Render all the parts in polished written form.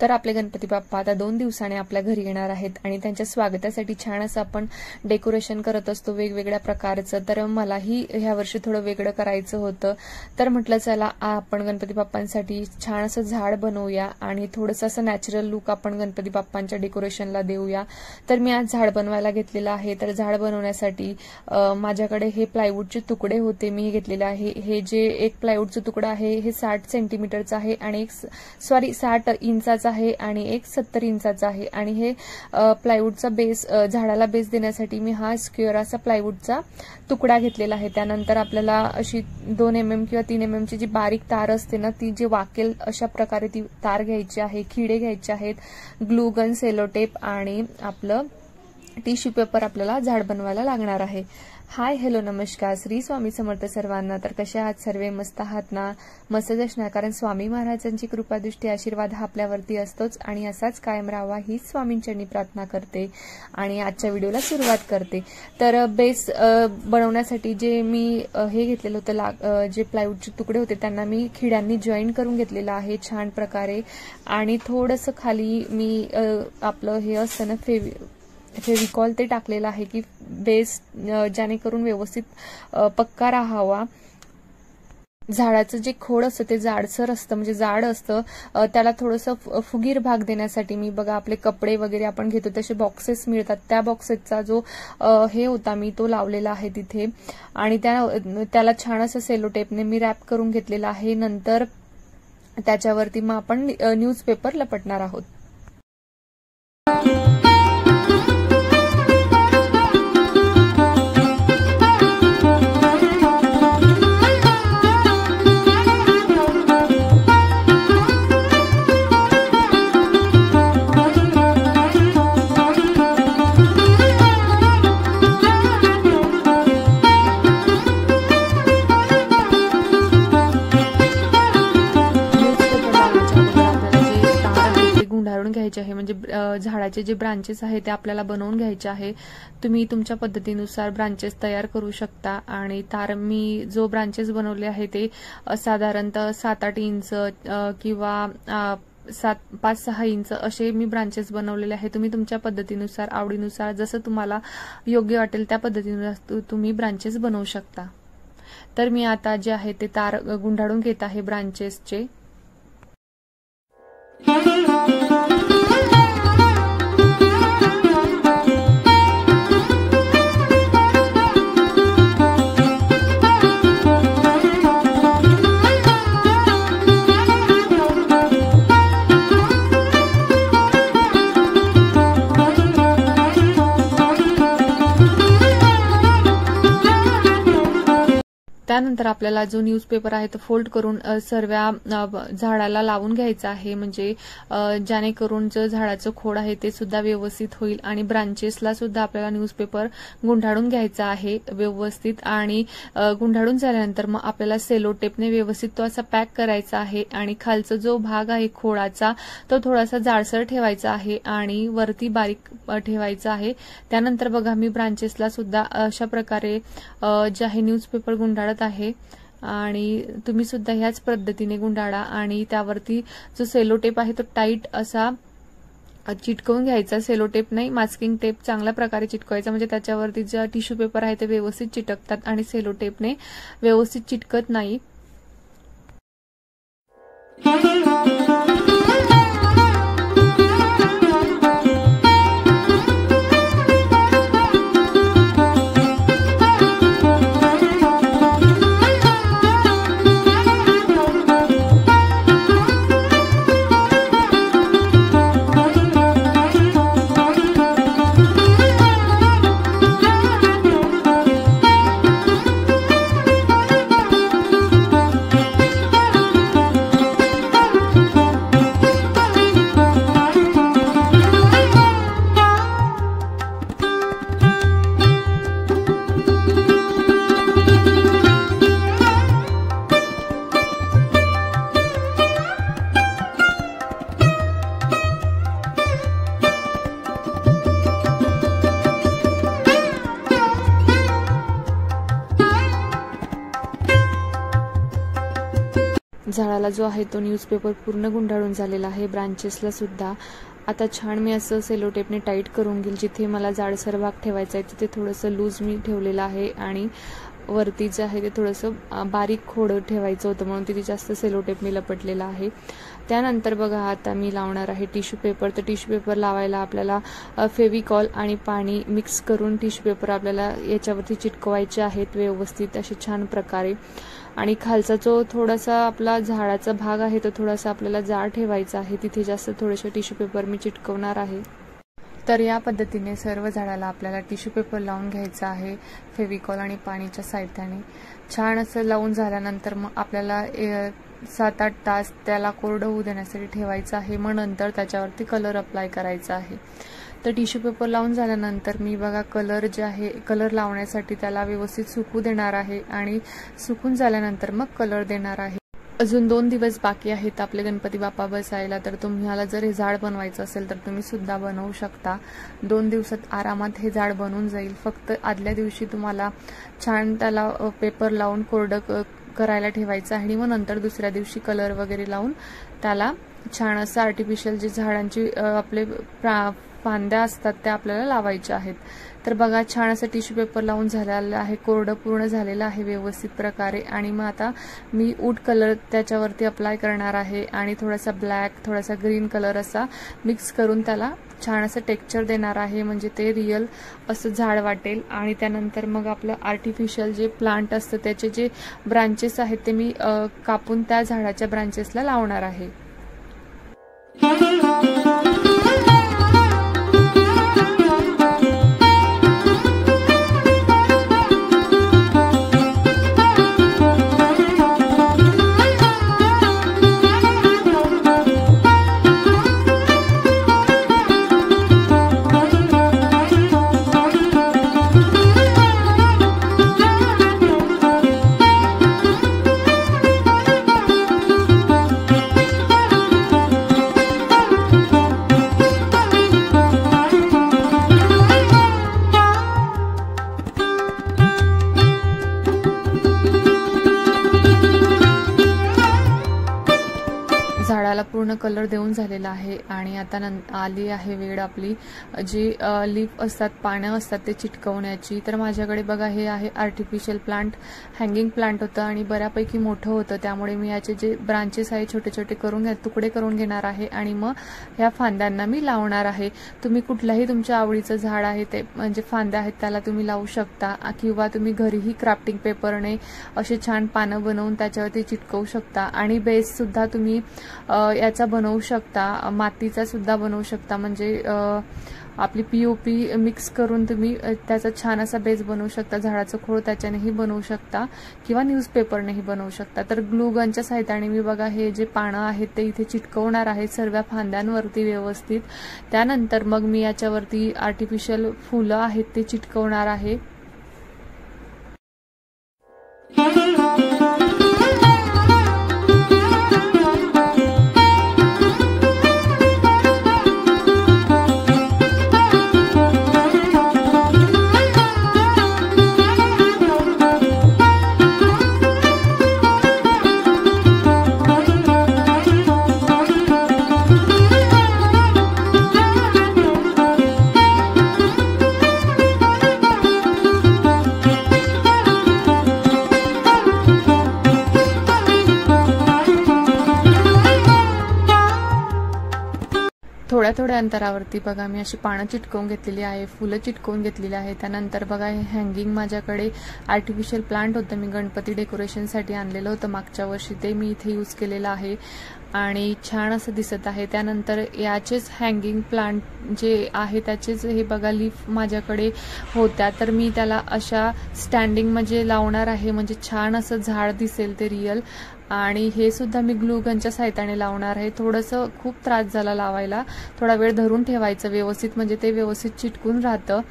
तर आपले गणपती बाप्पा आता 2 दिवसाने आपल्या घरी येणार आहेत आणि त्यांच्या स्वागतासाठी छान असं आपण डेकोरेशन करत असतो वेगवेगळ्या प्रकारचं। तर मलाही ह्या वर्षी थोडं वेगळं करायचं होतं, तर म्हटलं चला आपण गणपती बाप्पांसाठी छान असं झाड बनवूया आणि थोडंसं असं नॅचरल लुक आपण गणपती बाप्पांच्या डेकोरेशनला देऊया। तर मी आज झाड बनवायला घेतलेलं आहे। तर झाड बनवण्यासाठी माझ्याकडे हे प्लायवूडचे तुकडे होते, मी घेतलेले आहे। हे जे एक प्लायवूडचा तुकडा आहे हे 60 सेंटीमीटरचा आहे आणि 60 इंचाचा आहे आणि एक 70 इंचाचा आहे आणि हे प्लायवूडचा बेस झाडाला बेस देण्यासाठी मी हा स्क्वेअर असा प्लायवूडचा तुकडा घेतलेला आहे। त्यानंतर आपल्याला अशी 2 mm किंवा 3 mm ची जी बारीक तार असते ना ती जे वाकेल अशा प्रकारे ती तार घ्यायची आहे, खिडे घ्यायचे आहेत, ग्लू गन, सेलो टेप आणि आपलं टिश्यू पेपर आपल्याला झाड बनवायला लागणार आहे। हाय हॅलो नमस्कार, श्री स्वामी समर्थ सर्वांना। तर कशा आहात सर्वे? मस्त आहात ना? मस्तच असणार, कारण स्वामी महाराजांची कृपादृष्टी आशीर्वाद हा आपल्यावरती असतोच आणि असाच कायम राहावा ही स्वामींचरणी प्रार्थना करते आणि आजच्या व्हिडिओला सुरुवात करते। तर बेस बनवण्यासाठी जे मी हे घेतलेलं होतं जे प्लायवूडचे तुकडे होते त्यांना मी खिड्यांनी जॉईन करून घेतलेलं आहे छान प्रकारे आणि थोडंसं खाली मी आपलं हे असतं ना फेविकॉल ते टाकलेलं आहे की बेस जेणेकरून व्यवस्थित पक्का राहावा। झाडाचं जे खोड असतं ते जाडसर असतं, म्हणजे जाड असतं, त्याला थोडंसं फुगीर भाग देण्यासाठी मी बघा आपले कपडे वगैरे आपण घेतो तसे बॉक्सेस मिळतात, त्या बॉक्सेसचा जो हे होता मी तो लावलेला आहे तिथे आणि त्याला छान असं सेलो टेपने मी रॅप करून घेतलेला आहे। नंतर त्याच्यावरती मग आपण न्यूजपेपर लपटणार आहोत। घ्यायचे आहे, म्हणजे झाडाचे जे ब्रांचेस आहे ते आपल्याला बनवून घ्यायचे आहे। तुम्ही तुमच्या पद्धतीनुसार ब्रांचेस तयार करू शकता आणि तार मी जो ब्रांचेस बनवले आहे ते साधारणतः 7-8 इंच किंवा 5-6 इंच असे मी ब्रांचेस बनवलेले आहे। तुम्ही तुमच्या पद्धतीनुसार आवडीनुसार जसं तुम्हाला योग्य वाटेल त्या पद्धतीनुसार तुम्ही ब्रांचेस बनवू शकता। तर मी आता जे आहे ते तार गुंडाळून घेत आहे ब्रांचेसचे। त्यानंतर आपल्याला जो न्यूजपेपर आहे तो फोल्ड करून सर्व झाडाला लावून घ्यायचा आहे, म्हणजे जेणेकरून जो झाडाचं खोड आहे ते सुद्धा व्यवस्थित होईल आणि ब्रांचेसला सुद्धा आपल्याला न्यूजपेपर गुंडाळून घ्यायचा आहे व्यवस्थित आणि गुंडाळून झाल्यानंतर मग आपल्याला सेलो टेपने व्यवस्थित तो असा पॅक करायचा आहे आणि खालचा जो भाग आहे खोडाचा तो थोडासा जाडसर ठेवायचा आहे आणि वरती बारीक ठेवायचा आहे। त्यानंतर बघा मी ब्रांचेसला सुद्धा अशा प्रकारे जे आहे न्यूजपेपर गुंडाळत आहे आणि तुम्ही सुद्धा ह्याच पद्धतीने गुंडाळा आणि त्यावरती जो सेलो टेप आहे तो टाईट असा चिटकवून घ्यायचा। सेलो टेप नाही, मास्किंग टेप चांगल्या प्रकारे चिटकवायचा, म्हणजे त्याच्यावरती जे टिश्यू पेपर आहे ते व्यवस्थित चिटकतात आणि सेलो टेपने व्यवस्थित चिटकत नाही। झाडाला जो आहे तो न्यूजपेपर पूर्ण गुंडाळून झालेला आहे, ब्रांचेसला सुद्धा. आता छान मी असं सेलो टेपने टाईट करून घेईल. जिथे मला जाडसर भाग ठेवायचा आहे तिथे थोडंसं लूज मी ठेवलेलं आहे आणि वरती जे आहे ते थोडंसं बारीक खोडं ठेवायचं होतं म्हणून तिथे जास्त सेलो टेप मी लपटलेला आहे. त्यानंतर बघा आता मी लावणार आहे टिश्यू पेपर. तर टिश्यू पेपर लावायला आपल्याला फेविकॉल आणि पाणी मिक्स करून टिश्यू पेपर आपल्याला याच्यावरती चिटकवायचे आहेत व्यवस्थित असे छान प्रकारे. आणि खालचा जो थोडासा आपला झाडाचा भाग आहे तो थोडासा आपल्याला जाड ठेवायचा आहे, तिथे जास्त थोडेसे टिश्यू पेपर मी चिटकवणार आहे. तर या पद्धतीने सर्व झाडाला आपल्याला टिश्यू पेपर लावून घ्यायचा आहे फेविकॉल आणि पाणीच्या साह्याने. छान असं लावून झाल्यानंतर मग आपल्याला 7-8 तास त्याला कोरडं होऊ देण्यासाठी ठेवायचं आहे. मग नंतर त्याच्यावरती कलर अप्लाय करायचा आहे. तर टिश्यू पेपर लावून झाल्यानंतर मी बघा कलर जे आहे कलर लावण्यासाठी त्याला व्यवस्थित सुकू देणार आहे आणि सुकून झाल्यानंतर मग कलर देणार आहे. अजून 2 दिवस बाकी आहेत आपले गणपती बाप्पा बसायला. तर तुम्हाला जर हे झाड बनवायचं असेल तर तुम्ही सुद्धा बनवू शकता. 2 दिवसात आरामात हे झाड बनून जाईल. फक्त आदल्या दिवशी तुम्हाला छान त्याला पेपर लावून कोरडं करायला ठेवायचं आहे आणि मग नंतर दुसऱ्या दिवशी कलर वगैरे लावून त्याला छान असं आर्टिफिशियल जे झाडांची आपले फांद्या असतात त्या आपल्याला लावायच्या आहेत. तर बघा छान असं टिश्यू पेपर लावून झालेलं आहे, कोरडं पूर्ण झालेलं आहे व्यवस्थित प्रकारे. आणि मग आता मी वूड कलर त्याच्यावरती अप्लाय करणार आहे आणि थोडासा ब्लॅक थोडासा ग्रीन कलर असा मिक्स करून त्याला छान असं टेक्स्चर देणार आहे, म्हणजे ते रिअल असं झाड वाटेल. आणि त्यानंतर मग आपलं आर्टिफिशियल जे प्लांट असतं त्याचे जे ब्रांचेस आहेत ते मी कापून त्या झाडाच्या ब्रांचेसला लावणार आहे. झाडाला पूर्ण कलर देऊन झालेला आहे आणि आता आली आहे वेळ आपली जी लीफ असतात पानं असतात ते चिटकवण्याची. तर माझ्याकडे बघा हे आहे आर्टिफिशियल प्लांट, हँगिंग प्लांट होतं आणि बऱ्यापैकी मोठं होतं, त्यामुळे मी याचे जे ब्रांचेस आहे छोटे छोटे करून तुकडे करून घेणार आहे आणि मग ह्या फांद्यांना मी लावणार आहे. तुम्ही कुठल्याही तुमच्या आवडीचं झाड आहे ते म्हणजे फांद्या आहेत त्याला तुम्ही लावू शकता किंवा तुम्ही घरीही क्राफ्टिंग पेपरने असे छान पानं बनवून त्याच्यावरती चिटकवू शकता. आणि बेस सुद्धा तुम्ही याचा बनवू शकता, मातीचा सुद्धा बनवू शकता, म्हणजे आपली POP मिक्स करून तुम्ही त्याचा छान असा बेस बनवू शकता. झाडाचं खोड त्याच्यानेही बनवू शकता किंवा न्यूजपेपरनेही बनवू शकता. तर ग्लू गनच्या सहाय्याने मी बघा हे जे पानं आहेत ते इथे चिटकवणार आहे सर्व फांद्यांवरती व्यवस्थित. त्यानंतर मग मी याच्यावरती आर्टिफिशियल फुलं आहेत ते चिटकवणार आहे. थोड्या थोड्या अंतरावरती बघा मी अशी पानं चिटकवून घेतलेली आहे, फुलं चिटकवून घेतलेली आहे. त्यानंतर बघा हे हँगिंग माझ्याकडे आर्टिफिशियल प्लांट होतं, मी गणपती डेकोरेशनसाठी आणलेलं होतं मागच्या वर्षी, ते मी इथे यूज केलेलं आहे आणि छान असं दिसत आहे. त्यानंतर याचेच हँगिंग प्लांट जे आहे त्याचेच हे बघा लीफ माझ्याकडे होत्या, तर मी त्याला अशा स्टँडिंग म्हणजे लावणार आहे, म्हणजे छान असं झाड दिसेल ते रिअल. आणि हे सुद्धा मी ग्लू गनच्या सहाय्याने लावणार आहे. थोडंसं खूप त्रास झाला लावायला, थोडा वेळ धरून ठेवायचं व्यवस्थित, म्हणजे ते व्यवस्थित चिटकून राहतं.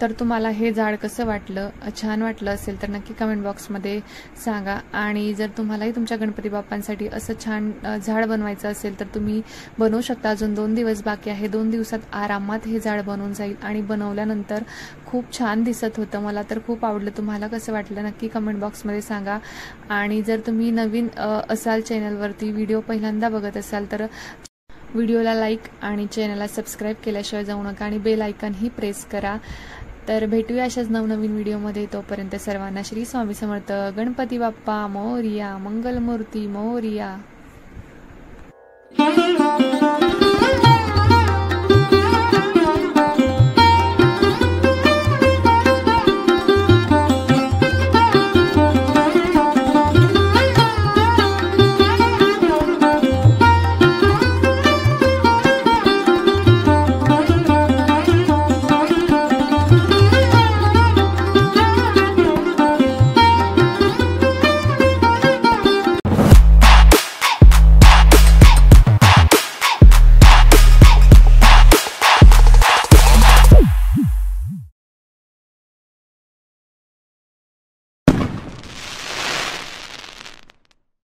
तर तुम्हाला हे झाड कसं वाटलं, छान वाटलं असेल तर नक्की कमेंट बॉक्समध्ये सांगा। आणि जर तुम्हालाही तुमच्या गणपती बाप्पांसाठी असं छान झाड बनवायचं असेल तर तुम्ही बनवू शकता। अजून 2 दिवस बाकी आहे, 2 दिवसात आरामात हे झाड बनवून जाईल आणि बनवल्यानंतर खूप छान दिसत होतं। मला तर खूप आवडलं, तुम्हाला कसं वाटलं नक्की कमेंट बॉक्समध्ये सांगा। आणि जर तुम्ही नवीन असाल चॅनलवरती, व्हिडिओ पहिल्यांदा बघत असाल तर व्हिडिओला लाईक आणि चॅनलला सबस्क्राईब केल्याशिवाय जाऊ नका आणि बेल आयकॉनही प्रेस करा। तर भेटूया अशाच नवनवीन व्हिडिओमध्ये, तोपर्यंत सर्वांना श्री स्वामी समर्थ, गणपती बाप्पा मोरया, मंगलमूर्ती मोरया।